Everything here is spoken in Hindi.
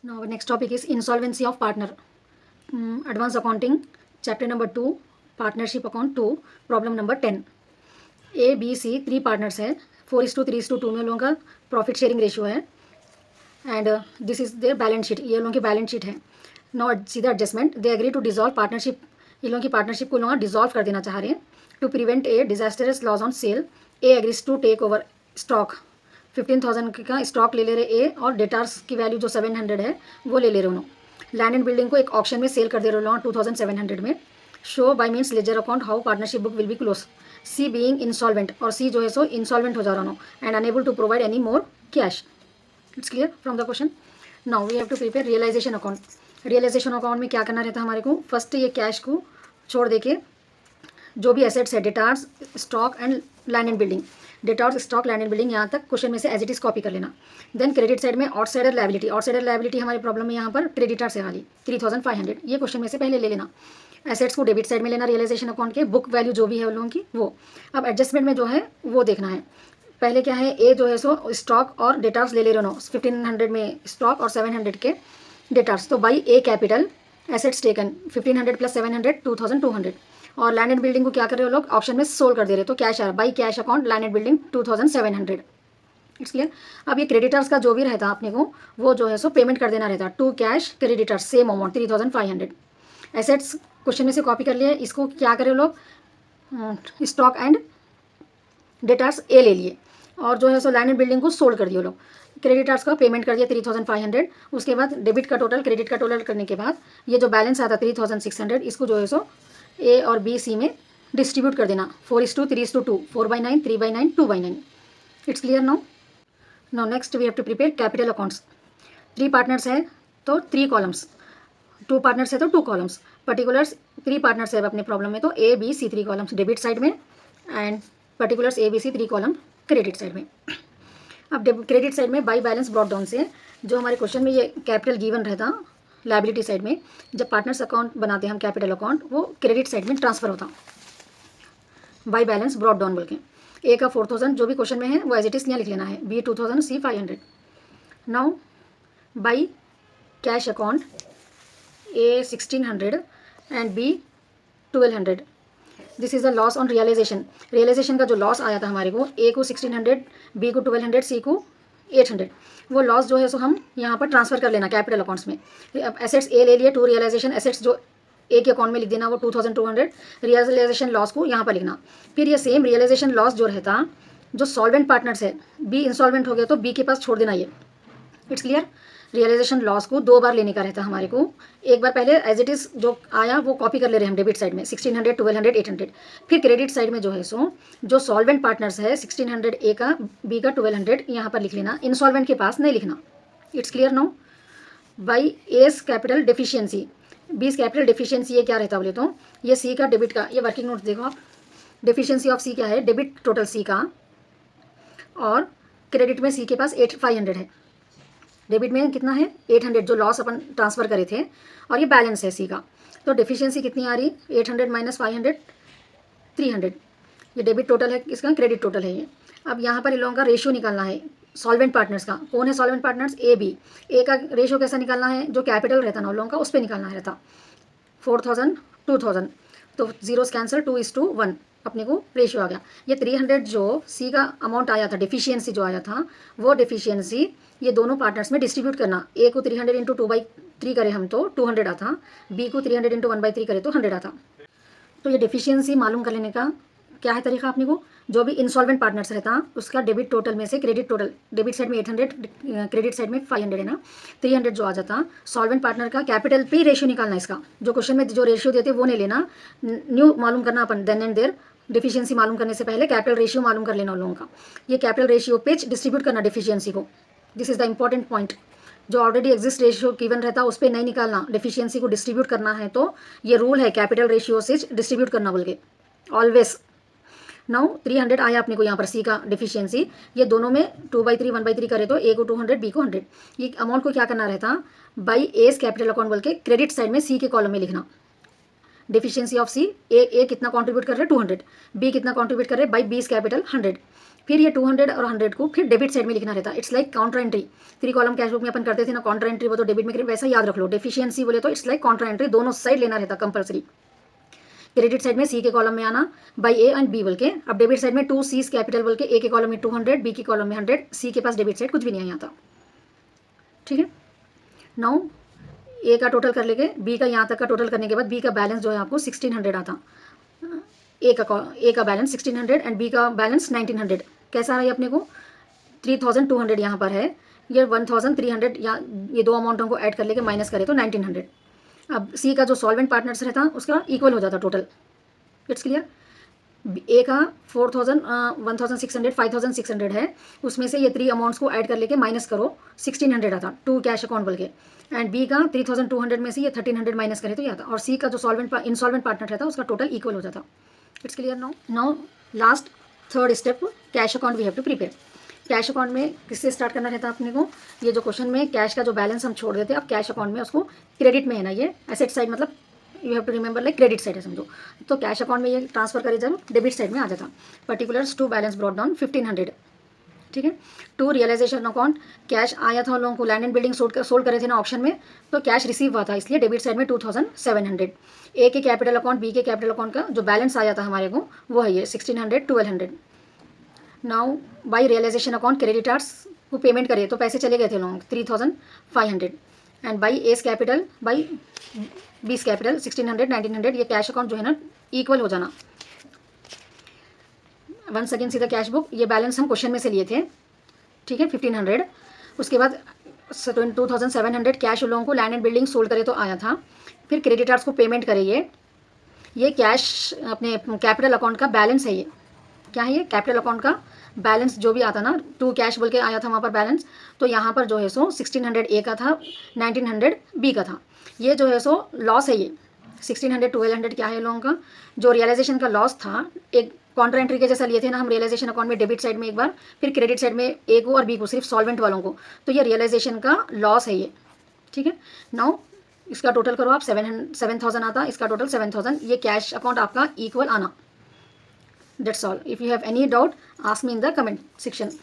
Now our next topic is insolvency of partner. Advanced accounting, chapter number 2, partnership account 2, problem number 10. A, B, C 3 partners है, 4:3:2 में लोगों का प्रॉफिट शेयरिंग रेशियो है and this is their balance sheet, ये लोगों की बैलेंस शीट है. नो सीधा adjustment, they agree to dissolve partnership, ये लोगों की पार्टनरशिप को लोग डिजॉल्व कर देना चाह रहे हैं to prevent a disastrous loss on sale. A agrees to take over stock, 15,000 का स्टॉक ले रहे ए और डेटार्स की वैल्यू जो 700 है वो ले रहे उन्होंने. लैंड एंड बिल्डिंग को एक ऑप्शन में सेल कर दे रहे हो 2700 में. Show by means ledger account how partnership book will be close. C being insolvent, और सी जो है सो इंसॉल्वेंट हो जा रहा हो and unable to provide any more cash. It's clear from the question. Now we have to prepare realisation account. Realisation account में क्या करना रहता है हमारे को, फर्स्ट ये कैश को छोड़ देके जो भी एसेट्स है debtors stock and land and building, debtors stock land and building यहाँ तक क्वेश्चन में से एज इट इज कॉपी कर लेना. देन क्रेडिट साइड में आउटसाइडर लायबिलिटी, आउटसाइडर लायबिलिटी हमारी प्रॉब्लम में यहाँ पर क्रेडिटर्स है वाली 3,500, ये क्वेश्चन में से पहले ले लेना. एसेट्स को डेबिट साइड में लेना रियलाइजेशन अकाउंट के, बुक वैल्यू जो भी है उन लोगों की वो. अब एडजस्टमेंट में जो है वो देखना है. पहले क्या है, ए जो है सो स्टॉक और डेटार्स ले रहे हो, 1500 में स्टॉक और 700 के डेटार्स, तो by A capital assets taken 1500 plus 700 2200. और लैंड एंड बिल्डिंग को क्या कर रहे हो लोग, ऑप्शन में सोल्ड कर दे रहे, तो कैश आ रहा by cash account land and building 2700. It's clear. अब ये क्रेडिटर्स का जो भी रहता अपने को वो जो है सो पेमेंट कर देना रहता to cash creditors same amount 3500. Assets question में से कॉपी कर लिए, इसको क्या करें लोग, स्टॉक एंड डेटार्स ए ले लिए और जो है सो लैंड एंड बिल्डिंग को सोल्ड कर दिए लोग. क्रेडिटर्स का पेमेंट कर दिया 3500. उसके बाद डेबिट का टोटल क्रेडिट का टोटल करने के बाद ये जो बैलेंस आता 3600, इसको जो है सो ए और बी सी में डिस्ट्रीब्यूट कर देना 4:3:2, 4/9, 3/9, 2/9. It's clear now. Now next we have to prepare capital accounts. 3 partners है तो 3 कॉलम्स, 2 पार्टनर्स है तो 2 कॉलम्स. पर्टिकुलर्स 3 पार्टनर्स है अपने प्रॉब्लम में, तो A B C 3 columns debit side में and particulars A B C 3 column credit side में. अब क्रेडिट साइड में बाई बैलेंस ब्रॉट डाउन से जो हमारे क्वेश्चन में ये कैपिटल गिवन रहता लायबिलिटी साइड में, जब पार्टनर्स अकाउंट बनाते हैं हम कैपिटल अकाउंट, वो क्रेडिट साइड में ट्रांसफर होता बाई बैलेंस ब्रॉट डाउन बोल के. ए का 4000 जो भी क्वेश्चन में है वो एज इट इज यहाँ लिख लेना है, B 2000, C 500. Now by cash account A 1600 and B 1200. This is the loss on realisation. Realisation का जो लॉस आया था हमारे को, ए को 1600, बी को 1200, सी को 800, वो लॉस जो है सो हम यहाँ पर ट्रांसफर कर लेना कैपिटल अकाउंट्स में. अब एसेट्स ए ले लिए टू रियलाइजेशन, एसेट्स जो ए के अकाउंट में लिख देना वो 2200. रियलाइजेशन लॉस को यहाँ पर लिखना. फिर ये सेम रियलाइजेशन लॉस जो रहता, जो सॉल्वेंट पार्टनर्स है, बी इंसॉल्वेंट हो गया तो बी के पास छोड़ देना ये. It's clear. रियलाइजेशन लॉस को 2 बार लेने का रहता है हमारे को. एक बार पहले एज इट इज़ जो आया वो कॉपी कर ले रहे हैं हम डेबिट साइड में 1600, 1200, 800. फिर क्रेडिट साइड में जो है सो जो सॉल्वेंट पार्टनर्स है 1600 ए का, बी का 1200 यहाँ पर लिख लेना, इंसॉल्वेंट के पास नहीं लिखना. It's clear now. By S capital deficiency, बीस कैपिटल डेफिशिएंसी ये क्या रहता बोले तो ये सी का डेबिट का, ये वर्किंग नोट देखो आप. डेफिशिएंसी ऑफ सी क्या है, डेबिट टोटल सी का और क्रेडिट में सी के पास 500 है. डेबिट में कितना है 800 जो लॉस अपन ट्रांसफ़र करे थे, और ये बैलेंस है सी का. तो डेफिशिएंसी कितनी आ रही, 800 माइनस 500, 300. ये डेबिट टोटल है, इसका क्रेडिट टोटल है ये. अब यहाँ पर इन लोगों का रेशियो निकालना है सॉल्वेंट पार्टनर्स का. कौन है सॉल्वेंट पार्टनर्स, ए बी. ए का रेशियो कैसा निकालना है, जो कैपिटल रहता ना उन लोगों का उस पर निकालना रहता 4000, 2000, तो जीरोस कैंसिल, 2:1 अपने को रेशियो आ गया. ये 300 जो सी का अमाउंट आया था, डेफिशिएंसी जो आया था, वो डेफिशिएंसी ये दोनों पार्टनर्स में डिस्ट्रीब्यूट करना. ए को 300 इंटू 2/3 करें हम तो 200 आता, बी को 300 इंटू 1/3 करें तो 100 आता. तो ये डेफिशिएंसी मालूम कर लेने का क्या है तरीका अपने को, जो भी इंसॉल्वेंट पार्टनर्स रहता उसका डेबिट टोटल में से क्रेडिट टोटल, डेबिट साइड में 800, क्रेडिट साइड में 500 है ना, 300 जो आ जाता, सॉल्वेंट पार्टनर का कैपिटल पे रेशियो निकालना. इसका जो क्वेश्चन में जो रेशियो देते वो नहीं लेना, न्यू मालूम करना अपन देन एंड देयर. डिफिशियंसी मालूम करने से पहले कैपिटल रेशियो मालूम कर लेना उन लोगों का. ये कैपिटल रेशियो पे डिस्ट्रीब्यूट करना डिफिशियंसी को. This is the important point. जो ऑलरेडी एग्जिस्ट रेशियो गिवन रहता उस पर नहीं निकालना, डिफिशियंसी को डिस्ट्रीब्यूट करना है तो ये रूल है कैपिटल रेशियो से डिस्ट्रीब्यूट करना बोल के ऑलवेज. नाउ 300 आया अपने को यहाँ पर सी का डिफिशियंसी, ये दोनों में 2/3, 1/3 करे तो ए को 200, बी को 100. ये अमाउंट को क्या करना रहता, बाई एस कैपिटल अकाउंट बोल के क्रेडिट साइड में सी के कॉलम में लिखना. डेफिशिएंसी ऑफ सी, ए कितना कंट्रीब्यूट कर रहे हैं 200, बी कितना कंट्रीब्यूट कर रहे हैं बाई बीस कैपिटल 100. फिर ये 200 और 100 को फिर डेबिट साइड में लिखना रहता है। It's like counter entry. 3 column cash book में अपन करते थे ना, काउंटर एंट्री वो तो डेबिट में, वैसा याद रख लो। डेफिशिएंसी बोले तो इट्स लाइक काउंटर एंट्री, दोनों साइड लेना रहता कंपलसरी। क्रेडिट साइड में सी के कॉलम में आना बाई ए एंड बी बोल के। अब डेबिट साइड में 2 सीज कैपिटल बोल के, ए के कॉलम में 200, बी के कॉलम में 100, सी के पास डेबिट साइड कुछ भी नहीं आता। ठीक है, नाउ ए का टोटल कर लेंगे, बी का यहाँ तक का टोटल करने के बाद बी का बैलेंस जो है आपको 1600 आता। ए का बैलेंस 1600 एंड बी का बैलेंस 1900। कैसा रहा ये अपने को 3200 यहाँ पर है, ये 1300, या ये दो अमाउंटों को ऐड कर लेके माइनस करें तो 1900। अब सी का जो सॉल्वेंट पार्टनर्स रहता उसका इक्वल हो जाता टोटल। It's clear. ए का 4000, 1600, 5600 है, उसमें से ये 3 अमाउंट्स को ऐड कर लेके माइनस करो 1600 आता, 2 कैश अकाउंट बोल के। एंड बी का 3200 में से ये 1300 माइनस करे तो ये आता। और सी का जो इंसॉल्वेंट पार्टनर रहता उसका टोटल इक्वल हो जाता। It's clear. Now last third step, cash account we have to prepare. Cash account में किससे स्टार्ट करना रहता है अपने को, ये जो क्वेश्चन में कैश का जो बैलेंस हम छोड़ देते हैं, अब कैश अकाउंट में उसको क्रेडिट में है ना, ये एसेट साइड मतलब you have to remember like credit side है समझो। तो कैश अकाउंट में ये ट्रांसफर करे जब डेबिट साइड में आ जाता। Particulars to balance brought down 1500। ठीक है, टू रियलाइजेशन अकाउंट, कैश आया था उन लोगों को, लैंड एंड बिल्डिंग सोल्ड करे थे ना ऑप्शन में, तो कैश रिसीव हुआ था, इसलिए डेबिट साइड में 2700। ए के कैपिटल अकाउंट, बी के कैपिटल अकाउंट का जो बैलेंस आया था हमारे को वो है ये 1600, 1200। Now by realisation account, creditors को पेमेंट करे तो पैसे चले गए थे लोगों 3500। And by S capital, by B's capital 1600, 1900, ये कैश अकाउंट जो है ना इक्वल हो जाना। Once again see the cash book, ये बैलेंस हम क्वेश्चन में से लिए थे। ठीक है, 1500। उसके बाद 2700 कैश उन लोगों को लैंड एंड बिल्डिंग सोल्ड करे तो आया था। फिर क्रेडिटर्स को पेमेंट करे, ये कैश अपने कैपिटल अकाउंट का बैलेंस है। ये क्या है, ये कैपिटल अकाउंट का बैलेंस जो भी आता ना, 2 कैश बोल के आया था वहाँ पर बैलेंस, तो यहाँ पर जो है सो 1600 ए का था, 1900 बी का था। ये जो है सो लॉस है, ये 1600, 1200 क्या है लोगों का जो रियलाइजेशन का लॉस था, एक काउंटर एंट्री के जैसा लिए थे ना हम रियलाइजेशन अकाउंट में, डेबिट साइड में एक बार, फिर क्रेडिट साइड में ए को और बी को, सिर्फ सॉल्वेंट वालों को, तो ये रियलाइजेशन का लॉस है ये। ठीक है, नाउ इसका टोटल करो आप 7000 आता, इसका टोटल 7000, ये कैश अकाउंट आपका इक्वल आना। That's all. If you have any doubt, ask me in the comment section.